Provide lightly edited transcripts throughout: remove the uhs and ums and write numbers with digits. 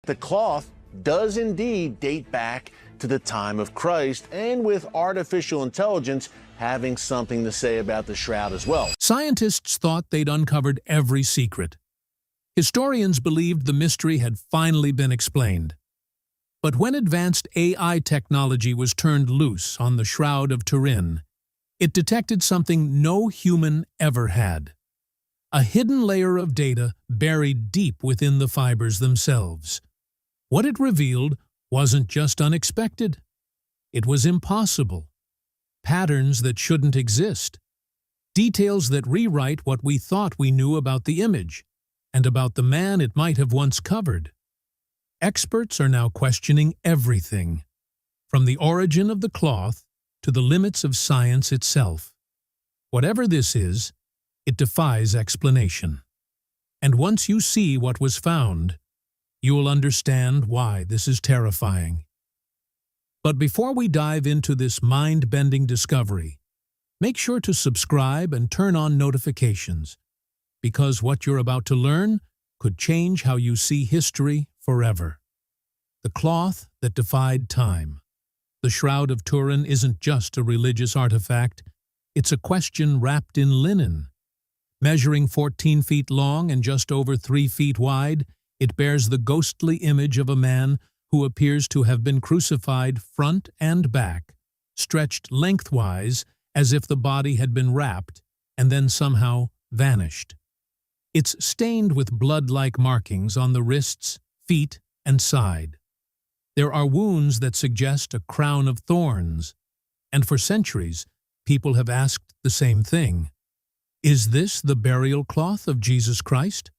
The cloth does indeed date back to the time of Christ, and with artificial intelligence having something to say about the shroud as well. Scientists thought they'd uncovered every secret. Historians believed the mystery had finally been explained. But when advanced AI technology was turned loose on the Shroud of Turin, it detected something no human ever had: a hidden layer of data buried deep within the fibers themselves. What it revealed wasn't just unexpected. It was impossible. Patterns that shouldn't exist. Details that rewrite what we thought we knew about the image, and about the man it might have once covered. Experts are now questioning everything, from the origin of the cloth to the limits of science itself. Whatever this is, it defies explanation. And once you see what was found, you will understand why this is terrifying. But before we dive into this mind-bending discovery, make sure to subscribe and turn on notifications, because what you're about to learn could change how you see history forever. The cloth that defied time. The Shroud of Turin isn't just a religious artifact, it's a question wrapped in linen. Measuring 14 feet long and just over 3 feet wide, it bears the ghostly image of a man who appears to have been crucified front and back, stretched lengthwise as if the body had been wrapped and then somehow vanished. It's stained with blood-like markings on the wrists, feet, and side. There are wounds that suggest a crown of thorns, and for centuries, people have asked the same thing. Is this the burial cloth of Jesus Christ?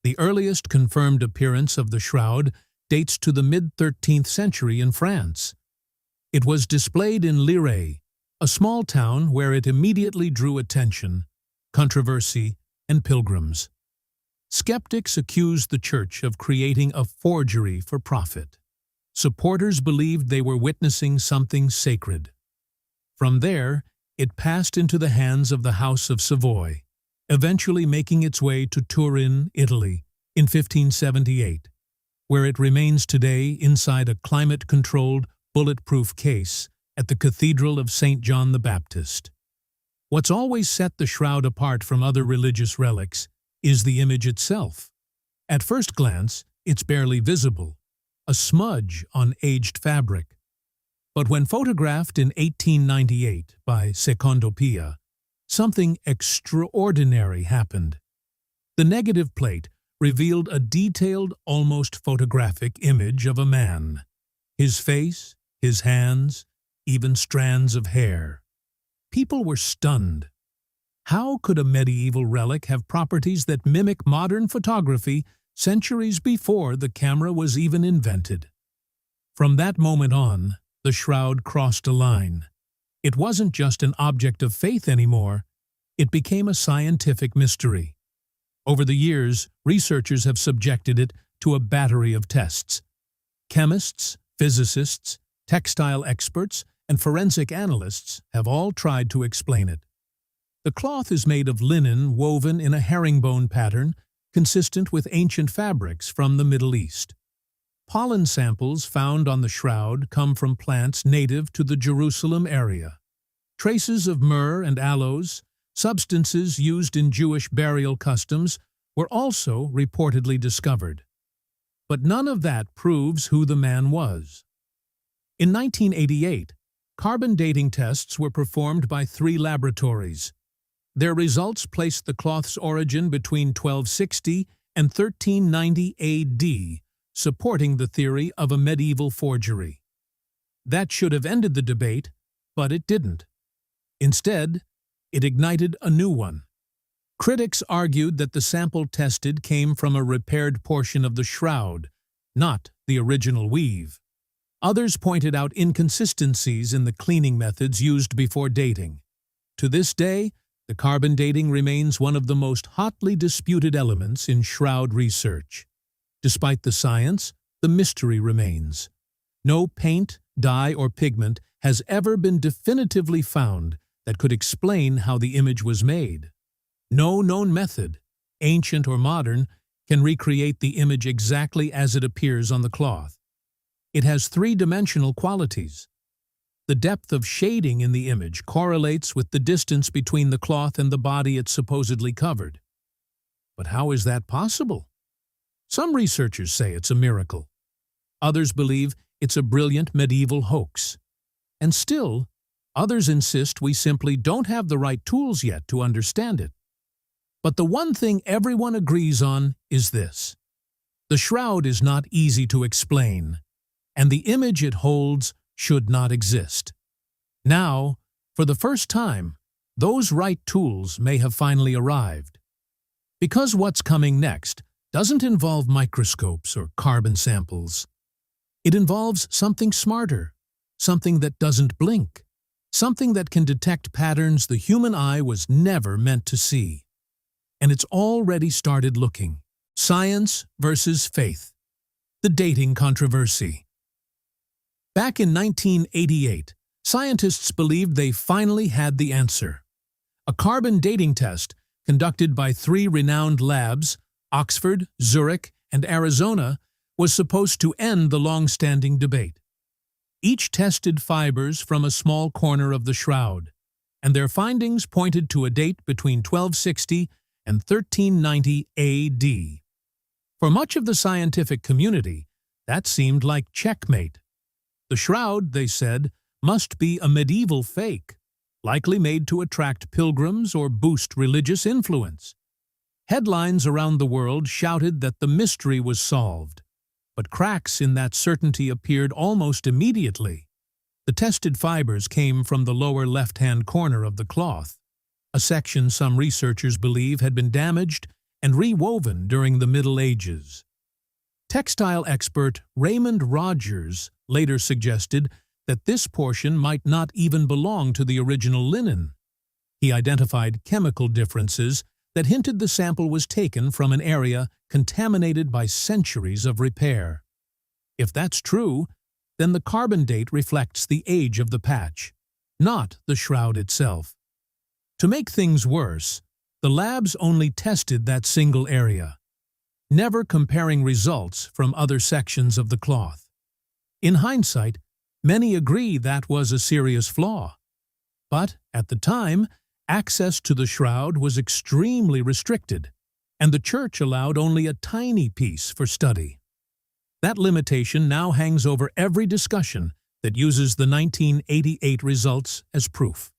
The earliest confirmed appearance of the shroud dates to the mid-13th century in France. It was displayed in Lire, a small town where it immediately drew attention, controversy, and pilgrims. Skeptics accused the church of creating a forgery for profit. Supporters believed they were witnessing something sacred. From there, it passed into the hands of the House of Savoy, eventually making its way to Turin, Italy, in 1578, where it remains today inside a climate-controlled, bulletproof case at the Cathedral of St. John the Baptist. What's always set the shroud apart from other religious relics is the image itself. At first glance, it's barely visible, a smudge on aged fabric. But when photographed in 1898 by Secondopia, something extraordinary happened. The negative plate revealed a detailed, almost photographic image of a man. His face, his hands, even strands of hair. People were stunned. How could a medieval relic have properties that mimic modern photography centuries before the camera was even invented? From that moment on, the shroud crossed a line. It wasn't just an object of faith anymore, it became a scientific mystery. Over the years, researchers have subjected it to a battery of tests. Chemists, physicists, textile experts, and forensic analysts have all tried to explain it. The cloth is made of linen woven in a herringbone pattern consistent with ancient fabrics from the Middle East. Pollen samples found on the shroud come from plants native to the Jerusalem area. Traces of myrrh and aloes, substances used in Jewish burial customs, were also reportedly discovered. But none of that proves who the man was. In 1988, carbon dating tests were performed by 3 laboratories. Their results placed the cloth's origin between 1260 and 1390 AD, supporting the theory of a medieval forgery. That should have ended the debate, but it didn't. Instead, it ignited a new one. Critics argued that the sample tested came from a repaired portion of the shroud, not the original weave. Others pointed out inconsistencies in the cleaning methods used before dating. To this day, the carbon dating remains one of the most hotly disputed elements in shroud research. Despite the science, the mystery remains. No paint, dye, or pigment has ever been definitively found that could explain how the image was made. No known method, ancient or modern, can recreate the image exactly as it appears on the cloth. It has three-dimensional qualities. The depth of shading in the image correlates with the distance between the cloth and the body it supposedly covered. But how is that possible? Some researchers say it's a miracle. Others believe it's a brilliant medieval hoax. And still, others insist we simply don't have the right tools yet to understand it. But the one thing everyone agrees on is this: the shroud is not easy to explain, and the image it holds should not exist. Now, for the first time, those right tools may have finally arrived. Because what's coming next doesn't involve microscopes or carbon samples. It involves something smarter, something that doesn't blink, something that can detect patterns the human eye was never meant to see. And it's already started looking. Science versus faith. The dating controversy. Back in 1988, scientists believed they finally had the answer. A carbon dating test conducted by 3 renowned labs, Oxford, Zurich, and Arizona, was supposed to end the long-standing debate. Each tested fibers from a small corner of the shroud, and their findings pointed to a date between 1260 and 1390 AD. For much of the scientific community, that seemed like checkmate. The shroud, they said, must be a medieval fake, likely made to attract pilgrims or boost religious influence. Headlines around the world shouted that the mystery was solved, but cracks in that certainty appeared almost immediately. The tested fibers came from the lower left-hand corner of the cloth, a section some researchers believe had been damaged and rewoven during the Middle Ages. Textile expert Raymond Rogers later suggested that this portion might not even belong to the original linen. He identified chemical differences that hinted the sample was taken from an area contaminated by centuries of repair. If that's true, then the carbon date reflects the age of the patch, not the shroud itself. To make things worse, the labs only tested that single area, never comparing results from other sections of the cloth. In hindsight, many agree that was a serious flaw. But, at the time, access to the shroud was extremely restricted, and the church allowed only a tiny piece for study. That limitation now hangs over every discussion that uses the 1988 results as proof.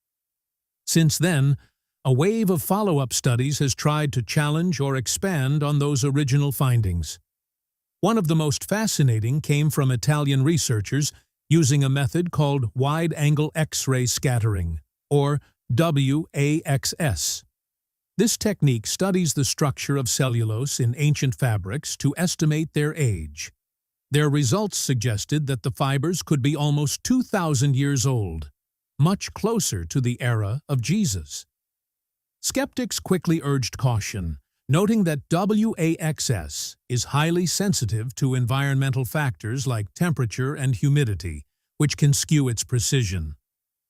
Since then, a wave of follow-up studies has tried to challenge or expand on those original findings. One of the most fascinating came from Italian researchers using a method called wide-angle X-ray scattering, or WAXS. This technique studies the structure of cellulose in ancient fabrics to estimate their age. Their results suggested that the fibers could be almost 2,000 years old, much closer to the era of Jesus. Skeptics quickly urged caution, noting that WAXS is highly sensitive to environmental factors like temperature and humidity, which can skew its precision.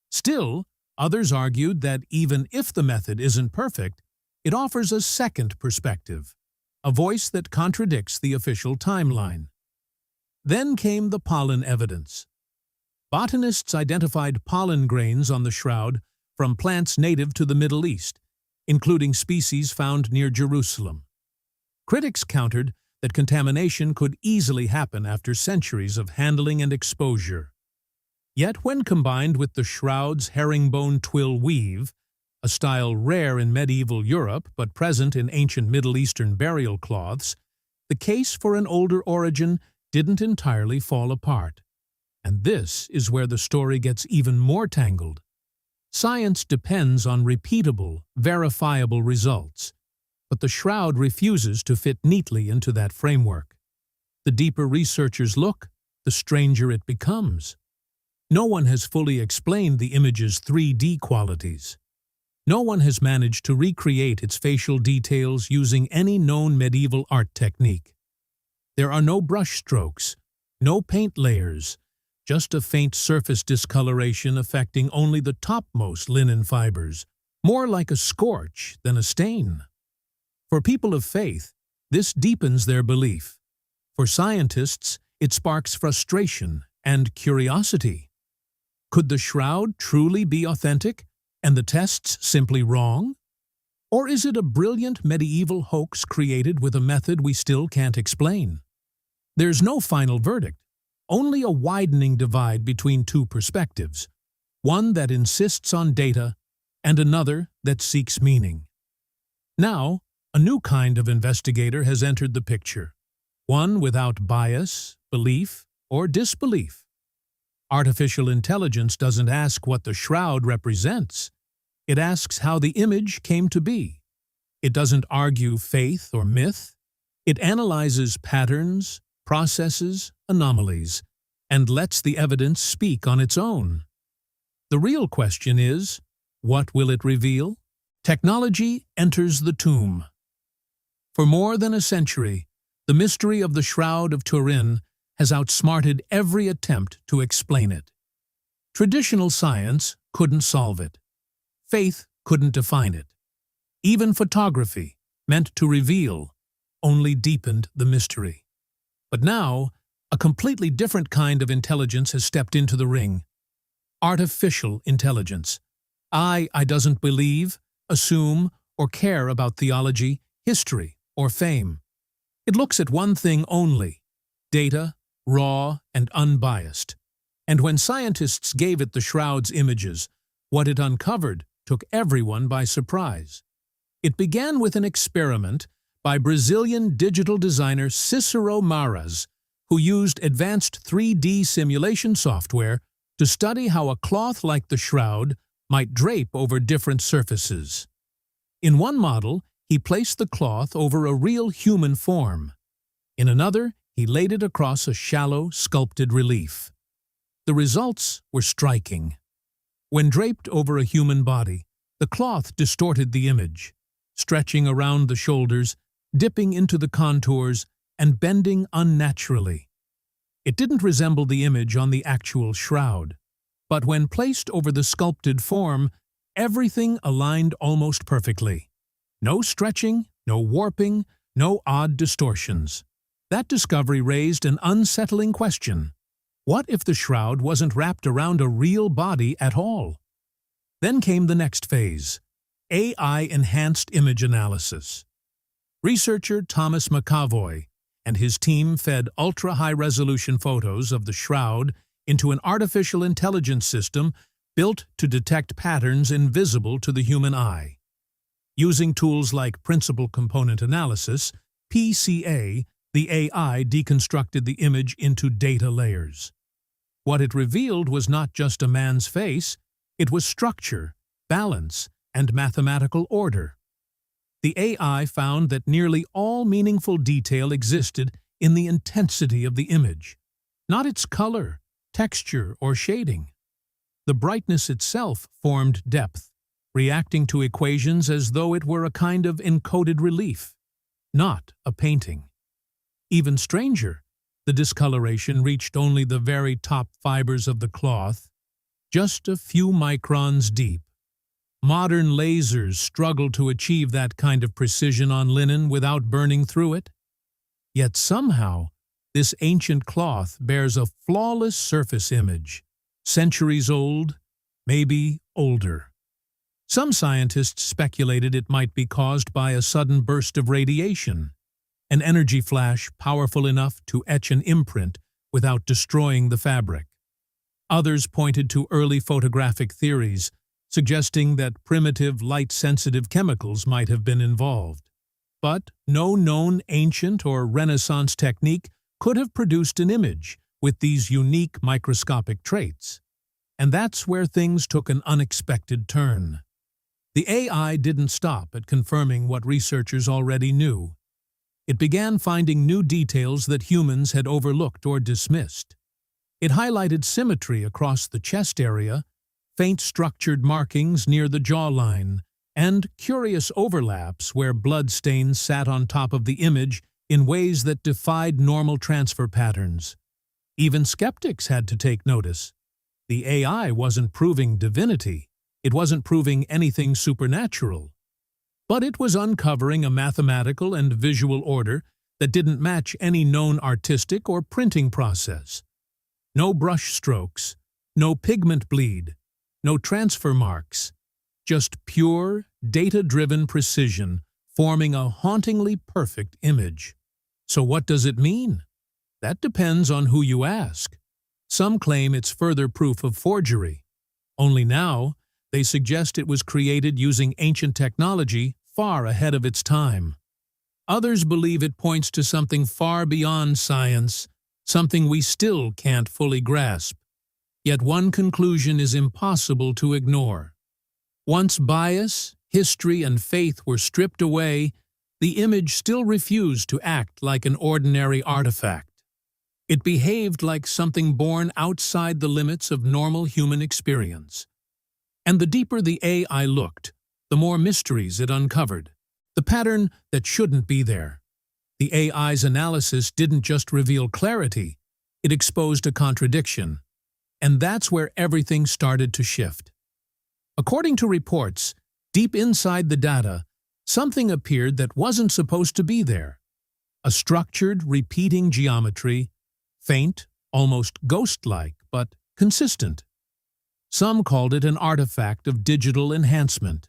Still, others argued that even if the method isn't perfect, it offers a second perspective, a voice that contradicts the official timeline. Then came the pollen evidence. Botanists identified pollen grains on the shroud from plants native to the Middle East, including species found near Jerusalem. Critics countered that contamination could easily happen after centuries of handling and exposure. Yet when combined with the shroud's herringbone twill weave, a style rare in medieval Europe but present in ancient Middle Eastern burial cloths, the case for an older origin didn't entirely fall apart. And this is where the story gets even more tangled. Science depends on repeatable, verifiable results, but the shroud refuses to fit neatly into that framework. The deeper researchers look, the stranger it becomes. No one has fully explained the image's 3D qualities. No one has managed to recreate its facial details using any known medieval art technique. There are no brush strokes, no paint layers, just a faint surface discoloration affecting only the topmost linen fibers, more like a scorch than a stain. For people of faith, This deepens their belief. For scientists, it sparks frustration and curiosity. Could the shroud truly be authentic and the tests simply wrong? Or is it a brilliant medieval hoax created with a method we still can't explain? There's no final verdict, only a widening divide between two perspectives, one that insists on data and another that seeks meaning. Now, a new kind of investigator has entered the picture, one without bias, belief, or disbelief. Artificial intelligence doesn't ask what the shroud represents. It asks how the image came to be. It doesn't argue faith or myth. It analyzes patterns, processes, anomalies, and lets the evidence speak on its own. The real question is, what will it reveal? Technology enters the tomb. For more than a century, the mystery of the Shroud of Turin has outsmarted every attempt to explain it. Traditional science couldn't solve it. Faith couldn't define it. Even photography, meant to reveal, only deepened the mystery. But now, a completely different kind of intelligence has stepped into the ring. Artificial intelligence. AI doesn't believe, assume, or care about theology, history, or fame. It looks at one thing only: data, raw and unbiased. And when scientists gave it the shroud's images, what it uncovered took everyone by surprise. It began with an experiment by Brazilian digital designer Cicero Maras, who used advanced 3D simulation software to study how a cloth like the shroud might drape over different surfaces. In one model, he placed the cloth over a real human form. In another, he laid it across a shallow, sculpted relief. The results were striking. When draped over a human body, the cloth distorted the image, stretching around the shoulders, dipping into the contours, and bending unnaturally. It didn't resemble the image on the actual shroud, but when placed over the sculpted form, everything aligned almost perfectly. No stretching, no warping, no odd distortions. That discovery raised an unsettling question. What if the shroud wasn't wrapped around a real body at all? Then came the next phase: AI-enhanced image analysis. Researcher Thomas McAvoy and his team fed ultra-high-resolution photos of the shroud into an artificial intelligence system built to detect patterns invisible to the human eye. Using tools like principal component analysis, PCA, the AI deconstructed the image into data layers. What it revealed was not just a man's face, it was structure, balance, and mathematical order. The AI found that nearly all meaningful detail existed in the intensity of the image, not its color, texture, or shading. The brightness itself formed depth, reacting to equations as though it were a kind of encoded relief, not a painting. Even stranger, the discoloration reached only the very top fibers of the cloth, just a few microns deep. Modern lasers struggle to achieve that kind of precision on linen without burning through it. Yet somehow, this ancient cloth bears a flawless surface image, centuries old, maybe older. Some scientists speculated it might be caused by a sudden burst of radiation, an energy flash powerful enough to etch an imprint without destroying the fabric. Others pointed to early photographic theories, suggesting that primitive light-sensitive chemicals might have been involved. But no known ancient or Renaissance technique could have produced an image with these unique microscopic traits. And that's where things took an unexpected turn. The AI didn't stop at confirming what researchers already knew. It began finding new details that humans had overlooked or dismissed. It highlighted symmetry across the chest area, faint structured markings near the jawline, and curious overlaps where blood stains sat on top of the image in ways that defied normal transfer patterns. Even skeptics had to take notice. The AI wasn't proving divinity. It wasn't proving anything supernatural. But it was uncovering a mathematical and visual order that didn't match any known artistic or printing process. No brush strokes, no pigment bleed, no transfer marks, just pure, data-driven precision forming a hauntingly perfect image. So what does it mean? That depends on who you ask. Some claim it's further proof of forgery. Only now, they suggest it was created using ancient technology far ahead of its time. Others believe it points to something far beyond science, something we still can't fully grasp. Yet one conclusion is impossible to ignore. Once bias, history, and faith were stripped away, the image still refused to act like an ordinary artifact. It behaved like something born outside the limits of normal human experience. And the deeper the AI looked, the more mysteries it uncovered. The pattern that shouldn't be there. The AI's analysis didn't just reveal clarity, it exposed a contradiction. And that's where everything started to shift. According to reports, deep inside the data, something appeared that wasn't supposed to be there. A structured, repeating geometry, faint, almost ghost-like, but consistent. Some called it an artifact of digital enhancement.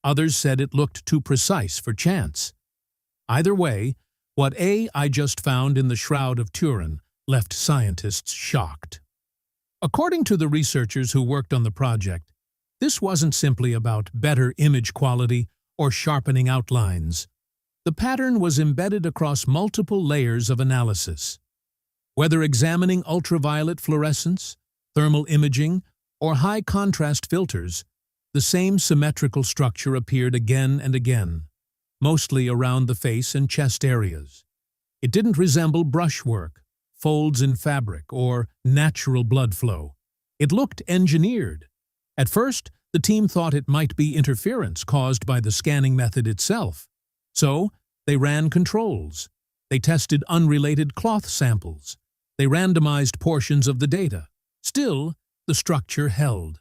Others said it looked too precise for chance. Either way, what I just found in the Shroud of Turin left scientists shocked. According to the researchers who worked on the project, this wasn't simply about better image quality or sharpening outlines. The pattern was embedded across multiple layers of analysis. Whether examining ultraviolet fluorescence, thermal imaging, or high-contrast filters, the same symmetrical structure appeared again and again, mostly around the face and chest areas. It didn't resemble brushwork, folds in fabric, or natural blood flow. It looked engineered. At first, the team thought it might be interference caused by the scanning method itself. So, they ran controls. They tested unrelated cloth samples. They randomized portions of the data. Still, the structure held.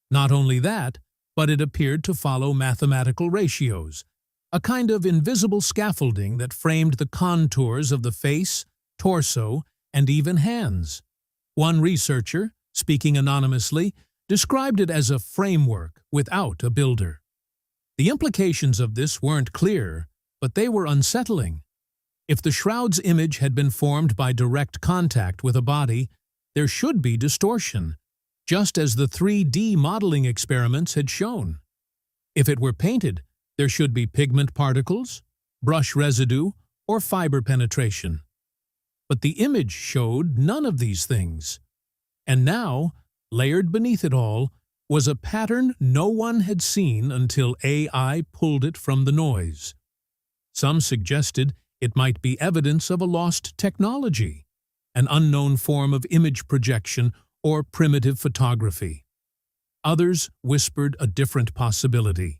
Not only that, but it appeared to follow mathematical ratios, a kind of invisible scaffolding that framed the contours of the face, torso, and even hands. One researcher, speaking anonymously, described it as a framework without a builder. The implications of this weren't clear, but they were unsettling. If the shroud's image had been formed by direct contact with a body, there should be distortion, just as the 3D modeling experiments had shown. If it were painted, there should be pigment particles, brush residue, or fiber penetration. But the image showed none of these things. And now, layered beneath it all, was a pattern no one had seen until AI pulled it from the noise. Some suggested it might be evidence of a lost technology, an unknown form of image projection or primitive photography. Others whispered a different possibility.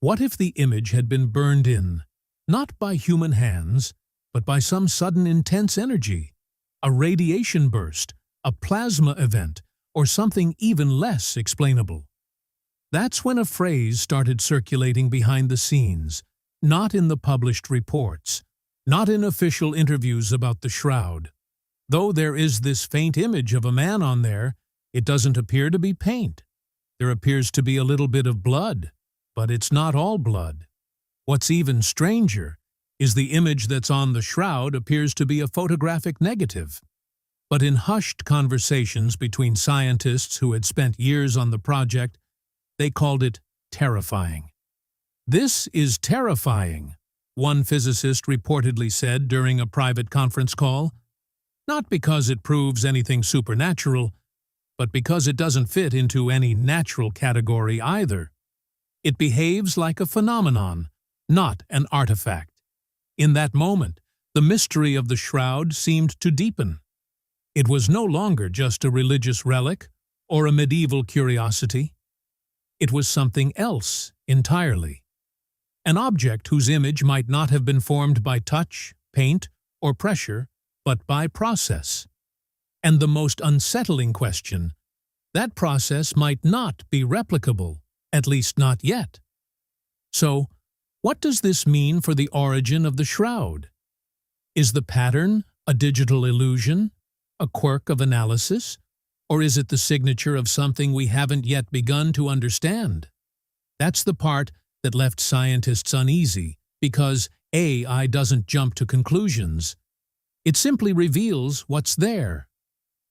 What if the image had been burned in, not by human hands, but by some sudden intense energy, a radiation burst, a plasma event, or something even less explainable? That's when a phrase started circulating behind the scenes, not in the published reports, not in official interviews about the shroud. Though there is this faint image of a man on there, it doesn't appear to be paint. There appears to be a little bit of blood, but it's not all blood. What's even stranger is the image that's on the shroud appears to be a photographic negative. But in hushed conversations between scientists who had spent years on the project, they called it terrifying. "This is terrifying," one physicist reportedly said during a private conference call. Not because it proves anything supernatural, but because it doesn't fit into any natural category either. It behaves like a phenomenon, not an artifact. In that moment, the mystery of the shroud seemed to deepen. It was no longer just a religious relic or a medieval curiosity. It was something else entirely. An object whose image might not have been formed by touch, paint, or pressure, but by process. And the most unsettling question, that process might not be replicable, at least not yet. So, What does this mean for the origin of the shroud? Is the pattern a digital illusion, a quirk of analysis, or is it the signature of something we haven't yet begun to understand? That's the part that left scientists uneasy, because AI doesn't jump to conclusions. It simply reveals what's there.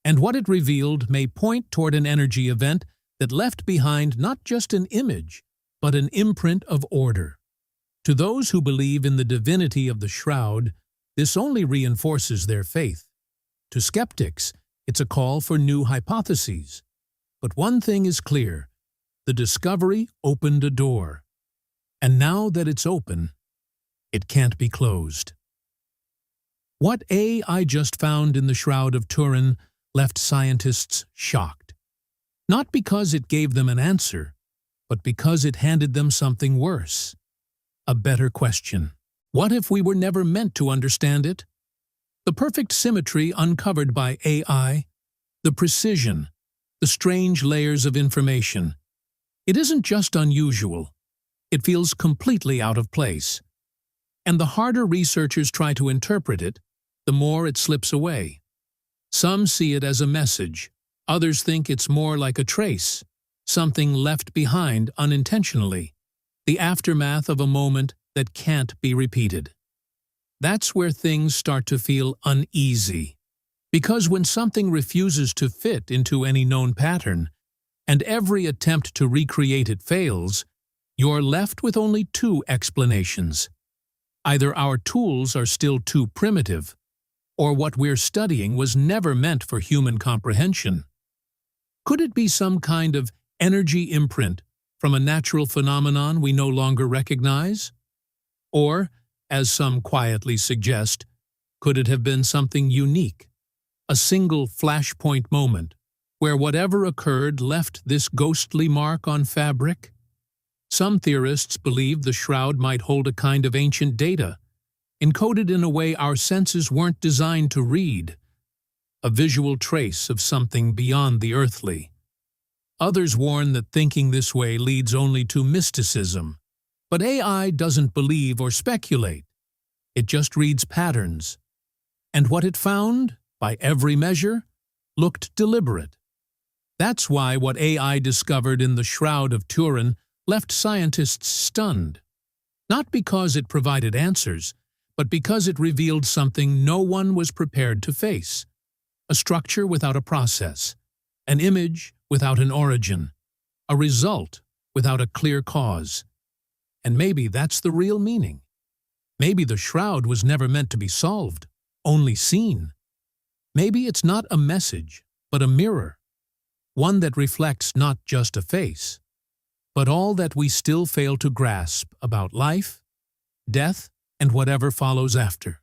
And what it revealed may point toward an energy event that left behind not just an image, but an imprint of order. To those who believe in the divinity of the shroud, this only reinforces their faith. To skeptics, it's a call for new hypotheses. But one thing is clear: the discovery opened a door. And now that it's open, it can't be closed. What AI just found in the Shroud of Turin left scientists shocked. Not because it gave them an answer, but because it handed them something worse. A better question. What if we were never meant to understand it? The perfect symmetry uncovered by AI, the precision, the strange layers of information. It isn't just unusual. It feels completely out of place. And the harder researchers try to interpret it, the more it slips away. Some see it as a message. Others think it's more like a trace, something left behind unintentionally, the aftermath of a moment that can't be repeated. That's where things start to feel uneasy. Because when something refuses to fit into any known pattern, and every attempt to recreate it fails, you're left with only two explanations. Either our tools are still too primitive, or what we're studying was never meant for human comprehension. Could it be some kind of energy imprint from a natural phenomenon we no longer recognize? Or, as some quietly suggest, could it have been something unique, a single flashpoint moment, where whatever occurred left this ghostly mark on fabric? Some theorists believe the shroud might hold a kind of ancient data, encoded in a way our senses weren't designed to read, a visual trace of something beyond the earthly. Others warn that thinking this way leads only to mysticism. But AI doesn't believe or speculate. It just reads patterns. And what it found, by every measure, looked deliberate. That's why what AI discovered in the Shroud of Turin left scientists stunned. Not because it provided answers, but because it revealed something no one was prepared to face. A structure without a process, an image without an origin, a result without a clear cause. And maybe that's the real meaning. Maybe the shroud was never meant to be solved, only seen. Maybe it's not a message, but a mirror, one that reflects not just a face, but all that we still fail to grasp about life, death, and whatever follows after.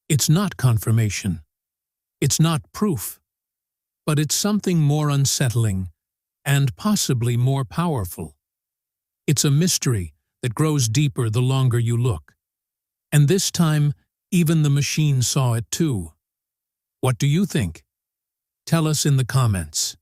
It's not confirmation. It's not proof. But it's something more unsettling and possibly more powerful. It's a mystery that grows deeper the longer you look. And this time, even the machine saw it too. What do you think? Tell us in the comments.